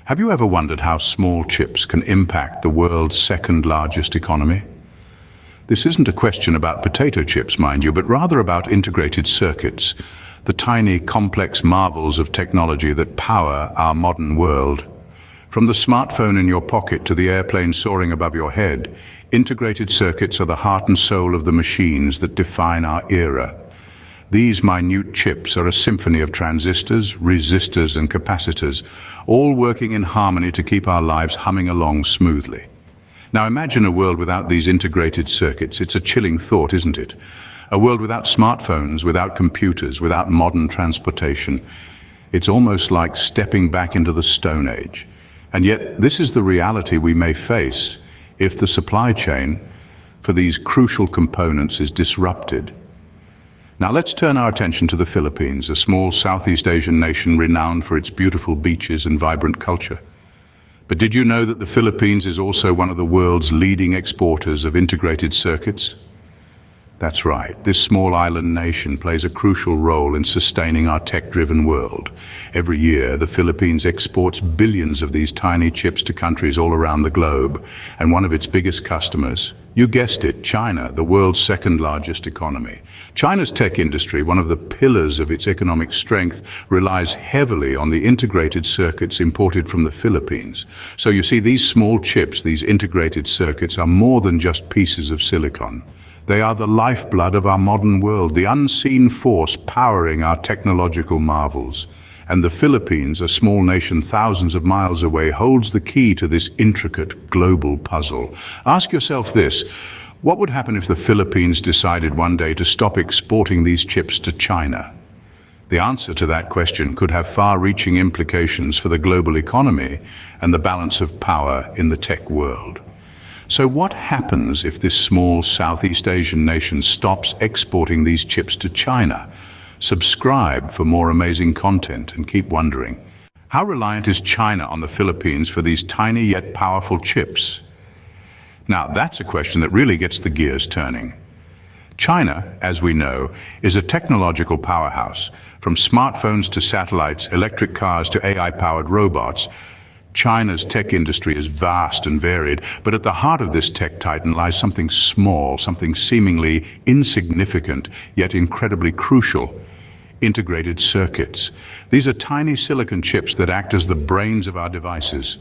Have you ever wondered how small chips can impact the world's second largest economy? This isn't a question about potato chips, mind you, but rather about integrated circuits, the tiny, complex marvels of technology that power our modern world. From the smartphone in your pocket to the airplane soaring above your head, integrated circuits are the heart and soul of the machines that define our era. These minute chips are a symphony of transistors, resistors and capacitors, all working in harmony to keep our lives humming along smoothly. Now imagine a world without these integrated circuits. It's a chilling thought, isn't it? A world without smartphones, without computers, without modern transportation. It's almost like stepping back into the Stone Age. And yet this is the reality we may face if the supply chain for these crucial components is disrupted. Now let's turn our attention to the Philippines, a small Southeast Asian nation renowned for its beautiful beaches and vibrant culture. But did you know that the Philippines is also one of the world's leading exporters of integrated circuits? That's right, this small island nation plays a crucial role in sustaining our tech-driven world. Every year, the Philippines exports billions of these tiny chips to countries all around the globe, and one of its biggest customers, you guessed it, China, the world's second largest economy. China's tech industry, one of the pillars of its economic strength, relies heavily on the integrated circuits imported from the Philippines. So you see, these small chips, these integrated circuits, are more than just pieces of silicon. They are the lifeblood of our modern world, the unseen force powering our technological marvels. And the Philippines, a small nation thousands of miles away, holds the key to this intricate global puzzle. Ask yourself this: what would happen if the Philippines decided one day to stop exporting these chips to China? The answer to that question could have far-reaching implications for the global economy and the balance of power in the tech world. So what happens if this small Southeast Asian nation stops exporting these chips to China? Subscribe for more amazing content and keep wondering, how reliant is China on the Philippines for these tiny yet powerful chips? Now that's a question that really gets the gears turning. China, as we know, is a technological powerhouse. From smartphones to satellites, electric cars to AI-powered robots, China's tech industry is vast and varied, but at the heart of this tech titan lies something small, something seemingly insignificant, yet incredibly crucial: integrated circuits. These are tiny silicon chips that act as the brains of our devices.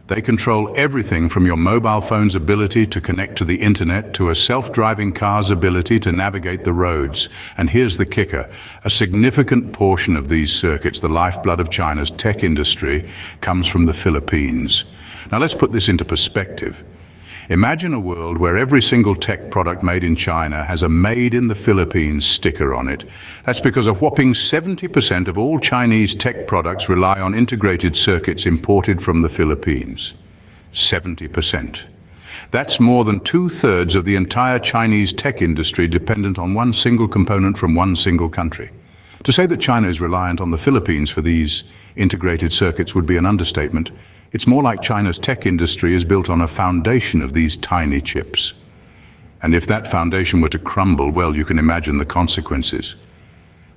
They control everything from your mobile phone's ability to connect to the internet to a self-driving car's ability to navigate the roads. And here's the kicker: a significant portion of these circuits, the lifeblood of China's tech industry, comes from the Philippines. Now let's put this into perspective. Imagine a world where every single tech product made in China has a Made in the Philippines sticker on it. That's because a whopping 70% of all Chinese tech products rely on integrated circuits imported from the Philippines. 70%. That's more than 2/3 of the entire Chinese tech industry dependent on one single component from one single country. To say that China is reliant on the Philippines for these integrated circuits would be an understatement. It's more like China's tech industry is built on a foundation of these tiny chips. And if that foundation were to crumble, well, you can imagine the consequences.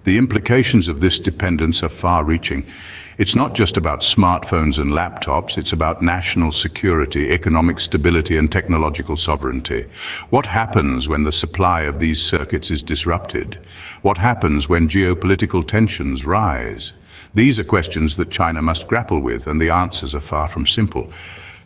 The implications of this dependence are far-reaching. It's not just about smartphones and laptops, it's about national security, economic stability, and technological sovereignty. What happens when the supply of these circuits is disrupted? What happens when geopolitical tensions rise? These are questions that China must grapple with, and the answers are far from simple.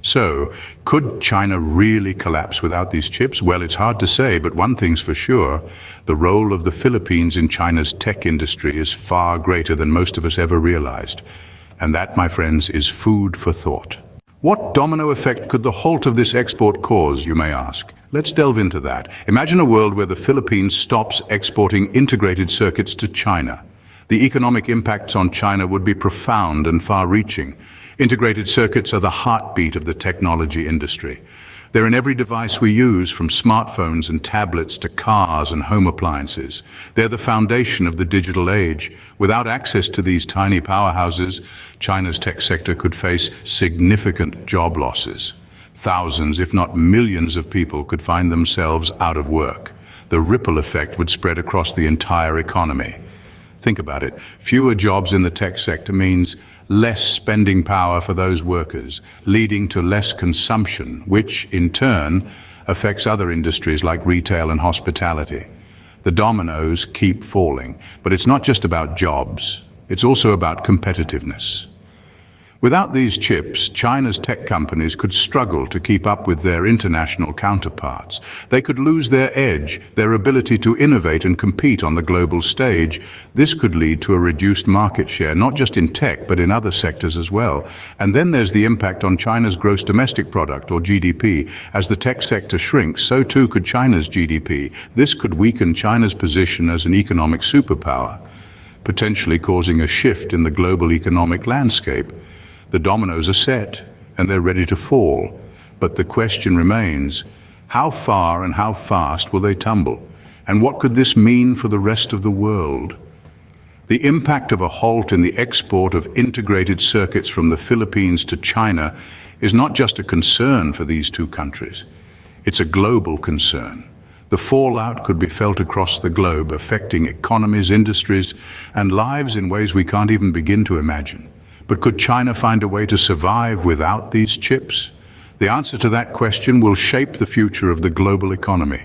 So, could China really collapse without these chips? Well, it's hard to say, but one thing's for sure: the role of the Philippines in China's tech industry is far greater than most of us ever realized. And that, my friends, is food for thought. What domino effect could the halt of this export cause, you may ask? Let's delve into that. Imagine a world where the Philippines stops exporting integrated circuits to China. The economic impacts on China would be profound and far-reaching. Integrated circuits are the heartbeat of the technology industry. They're in every device we use, from smartphones and tablets to cars and home appliances. They're the foundation of the digital age. Without access to these tiny powerhouses, China's tech sector could face significant job losses. Thousands, if not millions of people could find themselves out of work. The ripple effect would spread across the entire economy. Think about it. Fewer jobs in the tech sector means less spending power for those workers, leading to less consumption, which, in turn, affects other industries like retail and hospitality. The dominoes keep falling, but it's not just about jobs, it's also about competitiveness. Without these chips, China's tech companies could struggle to keep up with their international counterparts. They could lose their edge, their ability to innovate and compete on the global stage. This could lead to a reduced market share, not just in tech, but in other sectors as well. And then there's the impact on China's gross domestic product, or GDP. As the tech sector shrinks, so too could China's GDP. This could weaken China's position as an economic superpower, potentially causing a shift in the global economic landscape. The dominoes are set, and they're ready to fall. But the question remains, how far and how fast will they tumble? And what could this mean for the rest of the world? The impact of a halt in the export of integrated circuits from the Philippines to China is not just a concern for these two countries. It's a global concern. The fallout could be felt across the globe, affecting economies, industries, and lives in ways we can't even begin to imagine. But could China find a way to survive without these chips? The answer to that question will shape the future of the global economy.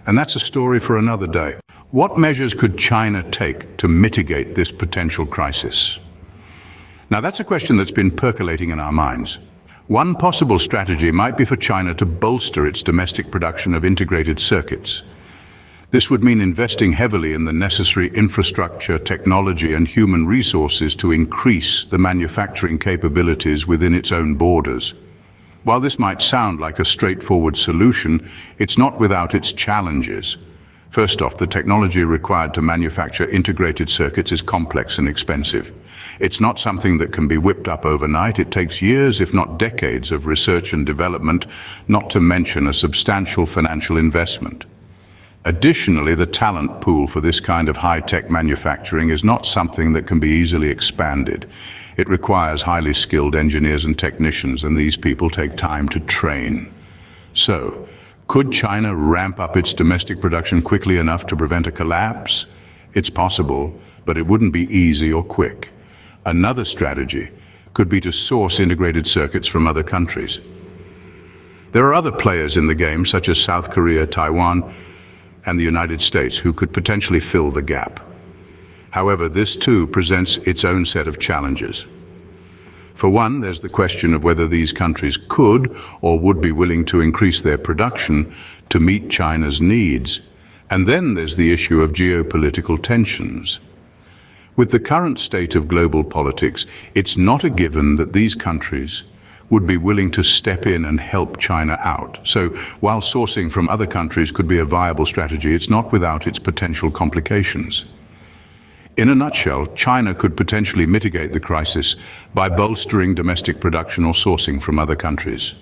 And that's a story for another day. What measures could China take to mitigate this potential crisis? Now, that's a question that's been percolating in our minds. One possible strategy might be for China to bolster its domestic production of integrated circuits. This would mean investing heavily in the necessary infrastructure, technology, and human resources to increase the manufacturing capabilities within its own borders. While this might sound like a straightforward solution, it's not without its challenges. First off, the technology required to manufacture integrated circuits is complex and expensive. It's not something that can be whipped up overnight. It takes years, if not decades, of research and development, not to mention a substantial financial investment. Additionally, the talent pool for this kind of high-tech manufacturing is not something that can be easily expanded. It requires highly skilled engineers and technicians, and these people take time to train. So, could China ramp up its domestic production quickly enough to prevent a collapse? It's possible, but it wouldn't be easy or quick. Another strategy could be to source integrated circuits from other countries. There are other players in the game, such as South Korea, Taiwan, and the United States, who could potentially fill the gap. However, this too presents its own set of challenges. For one, there's the question of whether these countries could or would be willing to increase their production to meet China's needs. And then there's the issue of geopolitical tensions. With the current state of global politics, it's not a given that these countries would be willing to step in and help China out. So while sourcing from other countries could be a viable strategy, it's not without its potential complications. In a nutshell, China could potentially mitigate the crisis by bolstering domestic production or sourcing from other countries.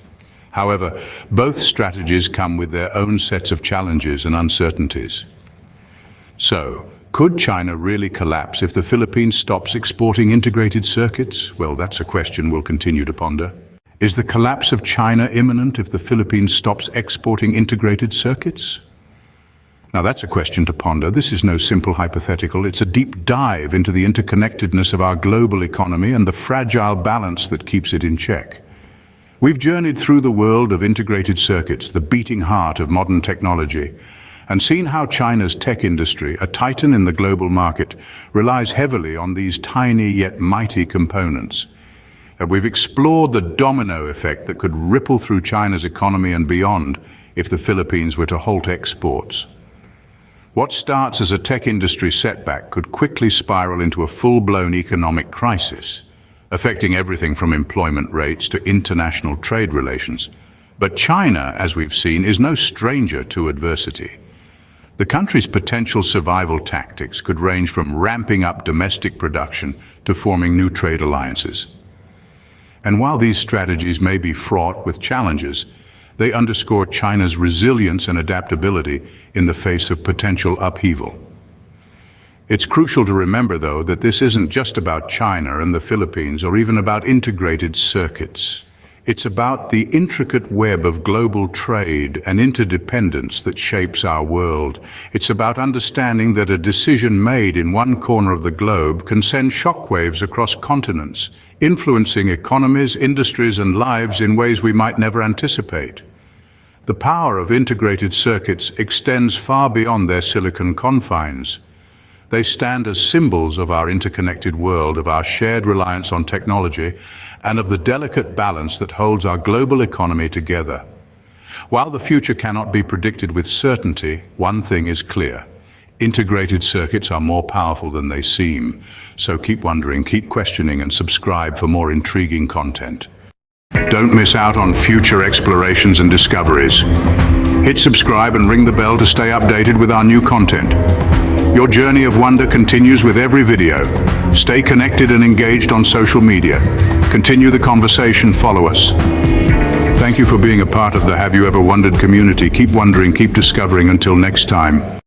However, both strategies come with their own sets of challenges and uncertainties. So, could China really collapse if the Philippines stops exporting integrated circuits? Well, that's a question we'll continue to ponder. Is the collapse of China imminent if the Philippines stops exporting integrated circuits? Now that's a question to ponder. This is no simple hypothetical. It's a deep dive into the interconnectedness of our global economy and the fragile balance that keeps it in check. We've journeyed through the world of integrated circuits, the beating heart of modern technology, and seen how China's tech industry, a titan in the global market, relies heavily on these tiny yet mighty components. We've explored the domino effect that could ripple through China's economy and beyond if the Philippines were to halt exports. What starts as a tech industry setback could quickly spiral into a full-blown economic crisis, affecting everything from employment rates to international trade relations. But China, as we've seen, is no stranger to adversity. The country's potential survival tactics could range from ramping up domestic production to forming new trade alliances. And while these strategies may be fraught with challenges, they underscore China's resilience and adaptability in the face of potential upheaval. It's crucial to remember, though, that this isn't just about China and the Philippines or even about integrated circuits. It's about the intricate web of global trade and interdependence that shapes our world. It's about understanding that a decision made in one corner of the globe can send shockwaves across continents, influencing economies, industries, and lives in ways we might never anticipate. The power of integrated circuits extends far beyond their silicon confines. They stand as symbols of our interconnected world, of our shared reliance on technology, and of the delicate balance that holds our global economy together. While the future cannot be predicted with certainty, one thing is clear. Integrated circuits are more powerful than they seem. So keep wondering, keep questioning, and subscribe for more intriguing content. Don't miss out on future explorations and discoveries. Hit subscribe and ring the bell to stay updated with our new content. Your journey of wonder continues with every video. Stay connected and engaged on social media. Continue the conversation, follow us. Thank you for being a part of the Have You Ever Wondered community. Keep wondering, keep discovering. Until next time.